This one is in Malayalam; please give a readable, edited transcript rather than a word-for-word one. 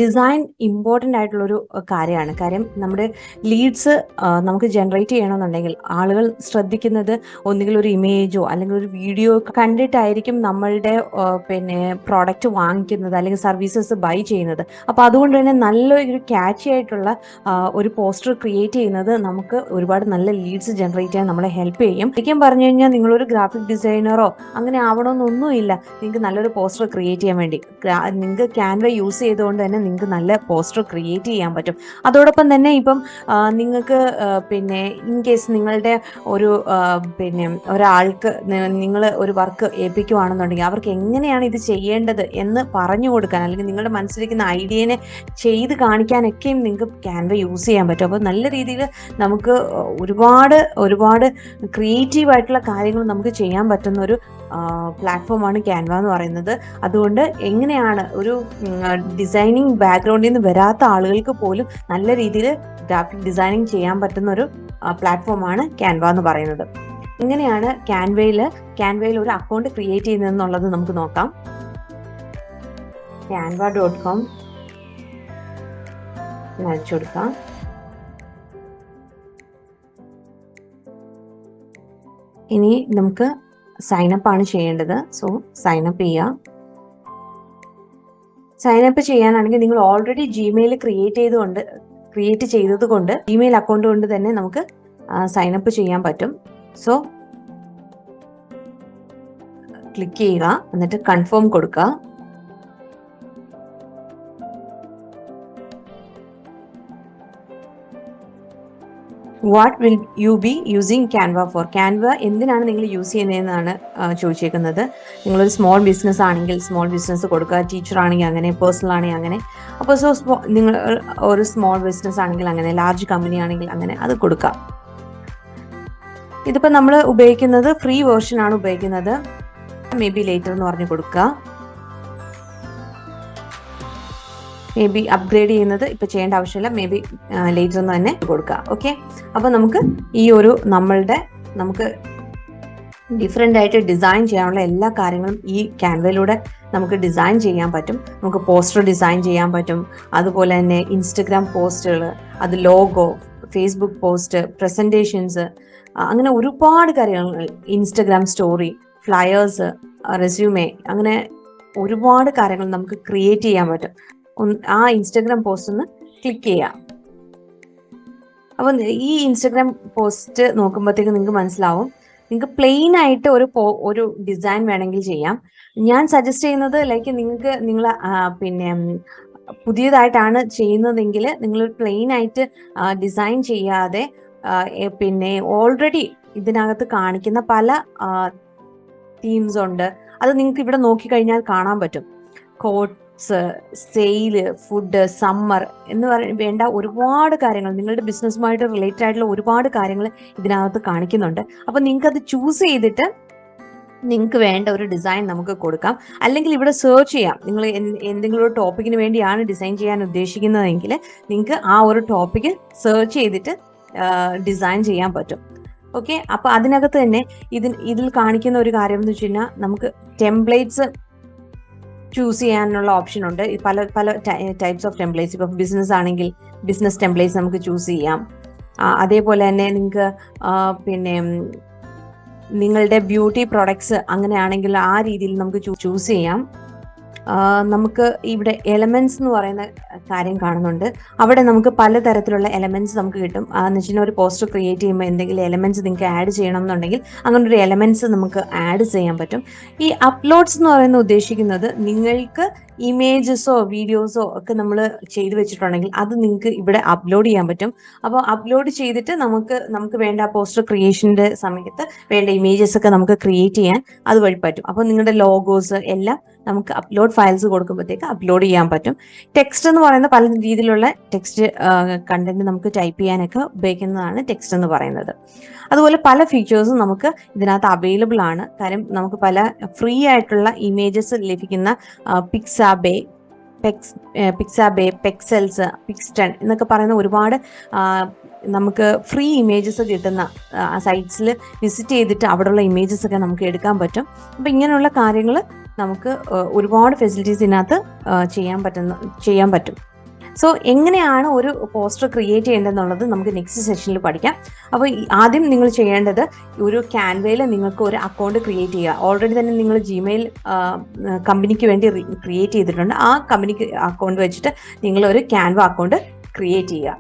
ഡിസൈൻ ഇമ്പോർട്ടൻ്റ് ആയിട്ടുള്ളൊരു കാര്യമാണ്. കാര്യം നമ്മുടെ ലീഡ്സ് നമുക്ക് ജനറേറ്റ് ചെയ്യണമെന്നുണ്ടെങ്കിൽ ആളുകൾ ശ്രദ്ധിക്കുന്നത് ഒന്നുകിൽ ഒരു ഇമേജോ അല്ലെങ്കിൽ ഒരു വീഡിയോ കണ്ടിട്ടായിരിക്കും നമ്മളുടെ പ്രോഡക്റ്റ് വാങ്ങിക്കുന്നത് അല്ലെങ്കിൽ സർവീസസ് ബൈ ചെയ്യുന്നത്. അപ്പോൾ അതുകൊണ്ട് തന്നെ നല്ലൊരു ക്യാച്ചി ആയിട്ടുള്ള ഒരു പോസ്റ്റർ ക്രിയേറ്റ് ചെയ്യുന്നത് നമുക്ക് ഒരുപാട് നല്ല ലീഡ്സ് ജനറേറ്റ് ചെയ്യാൻ നമ്മളെ ഹെൽപ്പ് ചെയ്യും. ശരിക്കും പറഞ്ഞു കഴിഞ്ഞാൽ നിങ്ങളൊരു ഗ്രാഫിക് ഡിസൈനറോ അങ്ങനെ ആവണമെന്നൊന്നുമില്ല. നിങ്ങൾക്ക് നല്ലൊരു പോസ്റ്റർ ക്രിയേറ്റ് ചെയ്യാൻ വേണ്ടി നിങ്ങൾക്ക് ക്യാൻവ യൂസ് ചെയ്തുകൊണ്ട് തന്നെ നിങ്ങൾക്ക് നല്ല പോസ്റ്റർ ക്രിയേറ്റ് ചെയ്യാൻ പറ്റും. അതോടൊപ്പം തന്നെ ഇപ്പം നിങ്ങൾക്ക് ഇൻ കേസ് നിങ്ങളുടെ ഒരു ഒരാൾക്ക് നിങ്ങൾ ഒരു വർക്ക് ഏൽപ്പിക്കുകയാണെന്നുണ്ടെങ്കിൽ അവർക്ക് എങ്ങനെയാണ് ഇത് ചെയ്യേണ്ടത് എന്ന് പറഞ്ഞു കൊടുക്കാൻ അല്ലെങ്കിൽ നിങ്ങളുടെ മനസ്സിലിരിക്കുന്ന ഐഡിയനെ ചെയ്ത് കാണിക്കാനൊക്കെയും നിങ്ങൾക്ക് ക്യാൻവ യൂസ് ചെയ്യാൻ പറ്റും. അപ്പോൾ നല്ല രീതിയിൽ നമുക്ക് ഒരുപാട് ക്രിയേറ്റീവ് ആയിട്ടുള്ള കാര്യങ്ങൾ നമുക്ക് ചെയ്യാൻ പറ്റുന്ന ഒരു പ്ലാറ്റ്ഫോമാണ് ക്യാൻവ എന്ന് പറയുന്നത്. അതുകൊണ്ട് എങ്ങനെയാണ് ഒരു ഡിസൈനിങ് ബാക്ക്ഗ്രൗണ്ടിൽ നിന്ന് വരാത്ത ആളുകൾക്ക് പോലും നല്ല രീതിയിൽ ഗ്രാഫിക് ഡിസൈനിങ് ചെയ്യാൻ പറ്റുന്ന ഒരു പ്ലാറ്റ്ഫോമാണ് ക്യാൻവ എന്ന് പറയുന്നത്. എങ്ങനെയാണ് ക്യാൻവയിൽ ഒരു അക്കൗണ്ട് ക്രിയേറ്റ് ചെയ്യുന്നതെന്നുള്ളത് നമുക്ക് നോക്കാം. canva.com അടിച്ചു കൊടുക്കാം. ഇനി നമുക്ക് സൈനപ്പ് ആണ് ചെയ്യേണ്ടത്. സോ സൈനപ്പ് ചെയ്യാം. സൈനപ്പ് ചെയ്യാനാണെങ്കിൽ നിങ്ങൾ ഓൾറെഡി ജിമെയിൽ ക്രിയേറ്റ് ചെയ്തത് കൊണ്ട് ജിമെയിൽ അക്കൗണ്ട് കൊണ്ട് തന്നെ നമുക്ക് സൈനപ്പ് ചെയ്യാൻ പറ്റും. സോ ക്ലിക്ക് ചെയ്യുക, എന്നിട്ട് കൺഫേം കൊടുക്കുക. What will you be using Canva for? Canva എന്തിനാണ് നിങ്ങൾ യൂസ് ചെയ്യുന്നതെന്നാണ് ചോദിച്ചേക്കുന്നത്. നിങ്ങളൊരു സ്മോൾ ബിസിനസ് ആണെങ്കിൽ സ്മോൾ ബിസിനസ് കൊടുക്കുക, ടീച്ചർ ആണെങ്കിൽ അങ്ങനെ, പേഴ്സണൽ ആണെങ്കിൽ അങ്ങനെ. അപ്പോൾ നിങ്ങൾ ഒരു സ്മോൾ ബിസിനസ് ആണെങ്കിൽ അങ്ങനെ, ലാർജ് കമ്പനി ആണെങ്കിൽ അങ്ങനെ അത് കൊടുക്കുക. ഇതിപ്പോൾ നമ്മൾ ഉപയോഗിക്കുന്നത് ഫ്രീ വേർഷൻ ആണ് ഉപയോഗിക്കുന്നത്. മേ ബി ലേറ്റർ എന്ന് പറഞ്ഞ് കൊടുക്കുക. മേ ബി അപ്ഗ്രേഡ് ചെയ്യുന്നത് ഇപ്പോൾ ചെയ്യേണ്ട ആവശ്യമില്ല, മേ ബി ലേറ്റർ എന്ന് തന്നെ കൊടുക്കുക. ഓക്കെ, അപ്പോൾ നമുക്ക് ഈ ഒരു നമുക്ക് ഡിഫറെൻ്റ് ആയിട്ട് ഡിസൈൻ ചെയ്യാനുള്ള എല്ലാ കാര്യങ്ങളും ഈ ക്യാൻവയിലൂടെ നമുക്ക് ഡിസൈൻ ചെയ്യാൻ പറ്റും. നമുക്ക് പോസ്റ്റർ ഡിസൈൻ ചെയ്യാൻ പറ്റും. അതുപോലെ തന്നെ ഇൻസ്റ്റഗ്രാം പോസ്റ്റുകൾ, അത് ലോഗോ, ഫേസ്ബുക്ക് പോസ്റ്റ്, പ്രസൻറ്റേഷൻസ്, അങ്ങനെ ഒരുപാട് കാര്യങ്ങൾ, ഇൻസ്റ്റഗ്രാം സ്റ്റോറി, ഫ്ലയേഴ്സ്, റെസ്യൂമേ, അങ്ങനെ ഒരുപാട് കാര്യങ്ങൾ നമുക്ക് ക്രിയേറ്റ് ചെയ്യാൻ പറ്റും. ആ ഇൻസ്റ്റഗ്രാം പോസ്റ്റ് ഒന്ന് ക്ലിക്ക് ചെയ്യാം. അപ്പോൾ ഈ ഇൻസ്റ്റഗ്രാം പോസ്റ്റ് നോക്കുമ്പോഴത്തേക്ക് നിങ്ങൾക്ക് മനസ്സിലാവും. നിങ്ങൾക്ക് പ്ലെയിൻ ആയിട്ട് ഒരു ഡിസൈൻ വേണമെങ്കിൽ ചെയ്യാം. ഞാൻ സജസ്റ്റ് ചെയ്യുന്നത് നിങ്ങൾ പുതിയതായിട്ടാണ് ചെയ്യുന്നതെങ്കിൽ നിങ്ങൾ പ്ലെയിൻ ആയിട്ട് ഡിസൈൻ ചെയ്യാതെ ഓൾറെഡി ഇതിനകത്ത് കാണിക്കുന്ന പല തീംസ് ഉണ്ട്. അത് നിങ്ങൾക്ക് ഇവിടെ നോക്കിക്കഴിഞ്ഞാൽ കാണാൻ പറ്റും. കോട്ട്സ്, സെയില്, ഫുഡ്, സമ്മർ എന്ന് വേണ്ട ഒരുപാട് കാര്യങ്ങൾ, നിങ്ങളുടെ ബിസിനസ്സുമായിട്ട് റിലേറ്റഡ് ആയിട്ടുള്ള ഒരുപാട് കാര്യങ്ങൾ ഇതിനകത്ത് കാണിക്കുന്നുണ്ട്. അപ്പോൾ നിങ്ങൾക്ക് അത് ചൂസ് ചെയ്തിട്ട് നിങ്ങൾക്ക് വേണ്ട ഒരു ഡിസൈൻ നമുക്ക് കൊടുക്കാം. അല്ലെങ്കിൽ ഇവിടെ സെർച്ച് ചെയ്യാം. നിങ്ങൾ എന്തെങ്കിലും ഒരു ടോപ്പിക്കിന് വേണ്ടിയാണ് ഡിസൈൻ ചെയ്യാൻ ഉദ്ദേശിക്കുന്നതെങ്കിൽ നിങ്ങൾക്ക് ആ ഒരു ടോപ്പിക്ക് സെർച്ച് ചെയ്തിട്ട് ഡിസൈൻ ചെയ്യാൻ പറ്റും. ഓക്കെ, അപ്പോൾ അതിനകത്ത് തന്നെ ഇതിൽ കാണിക്കുന്ന ഒരു കാര്യം എന്ന് വെച്ച് കഴിഞ്ഞാൽ നമുക്ക് ടെംപ്ലേറ്റ്സ് ചൂസ് ചെയ്യാനുള്ള ഓപ്ഷൻ ഉണ്ട്. പല ടൈപ്സ് ഓഫ് ടെംപ്ലേറ്റ്സ്. ഇപ്പോൾ ബിസിനസ് ആണെങ്കിൽ ബിസിനസ് ടെംപ്ലേറ്റ്സ് നമുക്ക് ചൂസ് ചെയ്യാം. അതേപോലെ തന്നെ നിങ്ങൾക്ക് നിങ്ങളുടെ ബ്യൂട്ടി പ്രോഡക്ട്സ് അങ്ങനെയാണെങ്കിൽ ആ രീതിയിൽ നമുക്ക് ചൂസ് ചെയ്യാം. നമുക്ക് ഇവിടെ എലമെന്റ്സ് എന്ന് പറയുന്ന കാര്യം കാണുന്നുണ്ട്. അവിടെ നമുക്ക് പലതരത്തിലുള്ള എലമെന്റ്സ് നമുക്ക് കിട്ടും. എന്ന് വെച്ചാൽ ഒരു പോസ്റ്റർ ക്രിയേറ്റ് ചെയ്യുമ്പോൾ എന്തെങ്കിലും എലമെന്റ്സ് നിങ്ങൾക്ക് ആഡ് ചെയ്യണം എന്നുണ്ടെങ്കിൽ അങ്ങനെ ഒരു എലമെന്റ്സ് നമുക്ക് ആഡ് ചെയ്യാൻ പറ്റും. ഈ അപ്ലോഡ്സ് എന്ന് പറയുന്നത് ഉദ്ദേശിക്കുന്നത് നിങ്ങൾക്ക് ഇമേജസോ വീഡിയോസോ ഒക്കെ നമ്മൾ ചെയ്തു വെച്ചിട്ടുണ്ടെങ്കിൽ അത് നിങ്ങൾക്ക് ഇവിടെ അപ്ലോഡ് ചെയ്യാൻ പറ്റും. അപ്പോൾ അപ്ലോഡ് ചെയ്തിട്ട് നമുക്ക് വേണ്ട പോസ്റ്റർ ക്രിയേഷൻ്റെ സമയത്ത് വേണ്ട ഇമേജസ് ഒക്കെ നമുക്ക് ക്രിയേറ്റ് ചെയ്യാൻ അതുവഴി പറ്റും. അപ്പോൾ നിങ്ങളുടെ ലോഗോസ് എല്ലാം നമുക്ക് അപ്ലോഡ് ഫയൽസ് കൊടുക്കുമ്പോഴത്തേക്ക് അപ്ലോഡ് ചെയ്യാൻ പറ്റും. ടെക്സ്റ്റ് എന്ന് പറയുന്ന പല രീതിയിലുള്ള ടെക്സ്റ്റ് കണ്ടന്റ് നമുക്ക് ടൈപ്പ് ചെയ്യാനൊക്കെ ഉപയോഗിക്കുന്നതാണ് ടെക്സ്റ്റ് എന്ന് പറയുന്നത്. അതുപോലെ പല ഫീച്ചേഴ്സും നമുക്ക് ഇതിനകത്ത് അവൈലബിൾ ആണ്. കാര്യം നമുക്ക് പല ഫ്രീ ആയിട്ടുള്ള ഇമേജസ് ലഭിക്കുന്ന പിക്സാബേ, പെക്സൽസ്, പിക്സ്റ്റൺ എന്നൊക്കെ പറയുന്ന ഒരുപാട് നമുക്ക് ഫ്രീ ഇമേജസ് കിട്ടുന്ന സൈറ്റ്സിൽ വിസിറ്റ് ചെയ്തിട്ട് അവിടെയുള്ള ഇമേജസ് ഒക്കെ നമുക്ക് എടുക്കാൻ പറ്റും. അപ്പോൾ ഇങ്ങനെയുള്ള കാര്യങ്ങൾ നമുക്ക് ഒരുപാട് ഫെസിലിറ്റീസ് ഇതിനകത്ത് ചെയ്യാൻ പറ്റും. സോ എങ്ങനെയാണ് ഒരു പോസ്റ്റർ ക്രിയേറ്റ് ചെയ്യേണ്ടതെന്നുള്ളത് നമുക്ക് നെക്സ്റ്റ് സെഷനിൽ പഠിക്കാം. അപ്പോൾ ആദ്യം നിങ്ങൾ ചെയ്യേണ്ടത് ഒരു ക്യാൻവയിൽ നിങ്ങൾക്ക് ഒരു അക്കൗണ്ട് ക്രിയേറ്റ് ചെയ്യുക. ഓൾറെഡി തന്നെ നിങ്ങൾ ജിമെയിൽ കമ്പനിക്ക് വേണ്ടി ക്രിയേറ്റ് ചെയ്തിട്ടുണ്ട്. ആ കമ്പനിക്ക് അക്കൗണ്ട് വെച്ചിട്ട് നിങ്ങൾ ഒരു ക്യാൻവ അക്കൗണ്ട് ക്രിയേറ്റ് ചെയ്യുക.